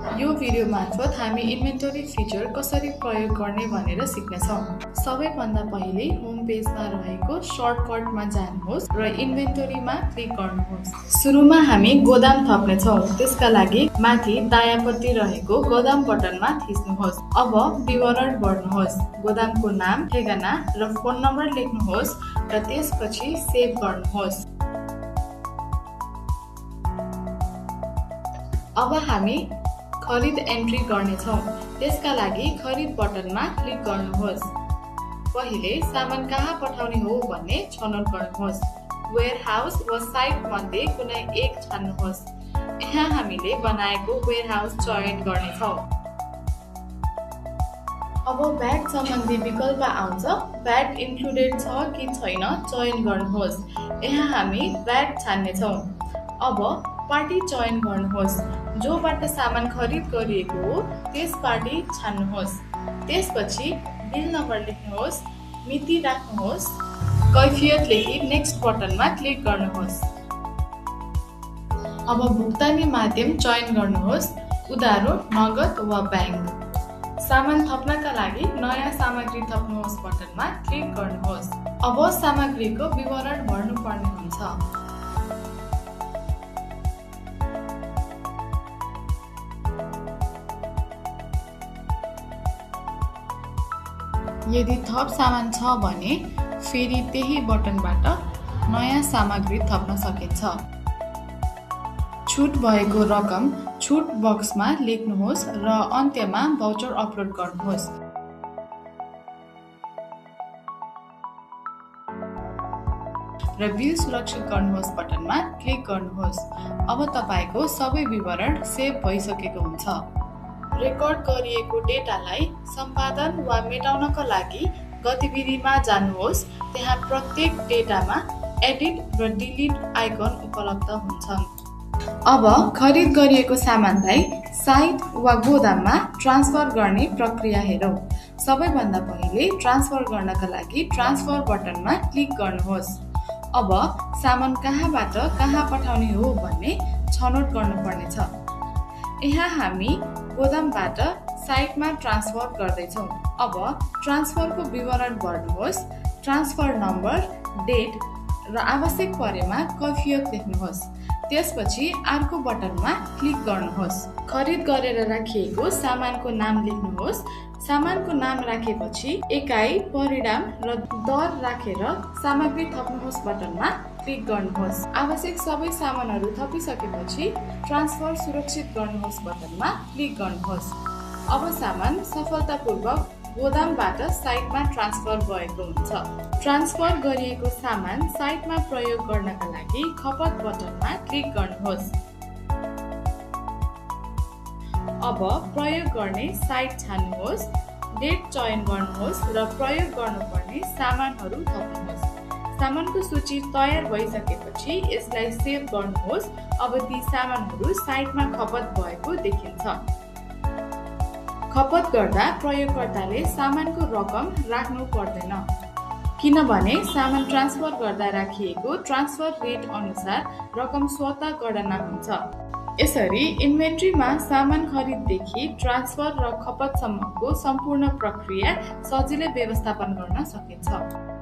यो भिडियो मार्फत हामी इन्भेन्टरी फिचर कसरी प्रयोग गर्ने भनेर सिक्नेछौँ। सबैभन्दा पहिले होम पेजमा रहेको सर्टकटमा जानुहोस् र इन्भेन्टरीमा क्लिक गर्नुहोस्। सुरुमा हामी गोदाम थप्नेछौँ। त्यसका लागि माथि दायाँपट्टि रहेको गोदाम बटनमा थिच्नुहोस्। अब विवरण भर्नुहोस्। गोदामको नाम, ठेगाना र फोन नम्बर लेख्नुहोस् र त्यसपछि सेभ गर्नुहोस्। अब हामी खरिद एन्ट्री गर्नेछौँ। त्यसका लागि खरिद बटनमा क्लिक गर्नुहोस्। पहिले सामान कहाँ पठाउने हो भन्ने छनौट गर्नुहोस्। वेयरहाउस वा साइट मध्ये कुनै एक छान्नुहोस्। यहाँ हामीले बनाएको वेयरहाउस चयन गर्नेछौँ। अब भ्याट सम्बन्धी विकल्प आउँछ। भ्याट इन्क्लुडेड छ कि छैन चयन गर्नुहोस्। यहाँ हामी भ्याट छान्नेछौँ। अब पार्टी चयन गर्नुहोस्। जोबाट सामान खरिद गरिएको हो त्यस पार्टी छान्नुहोस्। त्यसपछि बिल नम्बर लेख्नुहोस्, मिति राख्नुहोस्, कैफियत लेखी नेक्स्ट बटनमा क्लिक गर्नुहोस्। अब भुक्तानी माध्यम चयन गर्नुहोस्, उधारो, नगद वा ब्याङ्क। सामान थप्नका लागि नयाँ सामग्री थप्नुहोस् बटनमा क्लिक गर्नुहोस्। अब सामग्रीको विवरण भर्नुपर्ने हुन्छ। यदि थप सामान छ भने फेरि त्यही बटनबाट नयाँ सामग्री थप्न सकिन्छ। छुट भएको रकम छुट बक्समा लेख्नुहोस् र अन्त्यमा भाउचर अपलोड गर्नुहोस्। र बिल सुरक्षित गर्नुहोस् बटनमा क्लिक गर्नुहोस्। अब तपाईको सबै विवरण सेभ भइसकेको हुन्छ। रेकर्ड गरिएको डेटालाई सम्पादन वा मेटाउनका लागि गतिविधिमा जानुहोस्। त्यहाँ प्रत्येक डेटामा एडिट र डिलिट आइकन उपलब्ध हुन्छन्। अब खरिद गरिएको सामानलाई साइट वा गोदाममा ट्रान्सफर गर्ने प्रक्रिया हेरौँ। सबैभन्दा पहिले ट्रान्सफर गर्नका लागि ट्रान्सफर बटनमा क्लिक गर्नुहोस्। अब सामान कहाँबाट कहाँ पठाउने हो भन्ने छनौट गर्नुपर्नेछ। यहाँ हामी गोदामबाट साइटमा ट्रान्सफर गर्दैछौँ। अब ट्रान्सफरको विवरण भर्नुहोस्। ट्रान्सफर नम्बर, डेट र आवश्यक परेमा कैफियत लेख्नुहोस्। त्यसपछि अर्को बटनमा क्लिक गर्नुहोस्। खरिद गरेर राखिएको सामानको नाम लेख्नुहोस्। सामानको नाम राखेपछि एकाइ, परिणाम र दर राखेर सामग्री थप्नुहोस् बटनमा क्लिक गर्नुहोस्। आवश्यक सबै सामानहरू थपिसकेपछि ट्रान्सफर सुरक्षित गर्नुहोस् बटनमा क्लिक गर्नुहोस्। अब सामान सफलतापूर्वक गोदामबाट साइटमा ट्रान्सफर भएको हुन्छ। ट्रान्सफर गरिएको सामान साइटमा प्रयोग गर्नका लागि खपत बटनमा क्लिक गर्नुहोस्। अब प्रयोग गर्ने साइट छान्नुहोस्, डेट चयन गर्नुहोस् र प्रयोग गर्नुपर्ने सामानहरू थप्नुहोस्। सामानको सूची तयार भइसकेपछि यसलाई सेभ गर्नुहोस्। अब ती सामानहरू साइटमा खपत भएको देखिन्छ। खपत गर्दा प्रयोगकर्ताले सामानको रकम राख्नु पर्दैन, किनभने सामान ट्रान्सफर गर्दा राखिएको ट्रान्सफर रेट अनुसार रकम स्वतः गणना हुन्छ। यसरी इन्भेन्ट्रीमा सामान खरिददेखि ट्रान्सफर र खपतसम्मको सम्पूर्ण प्रक्रिया सजिलै व्यवस्थापन गर्न सकिन्छ।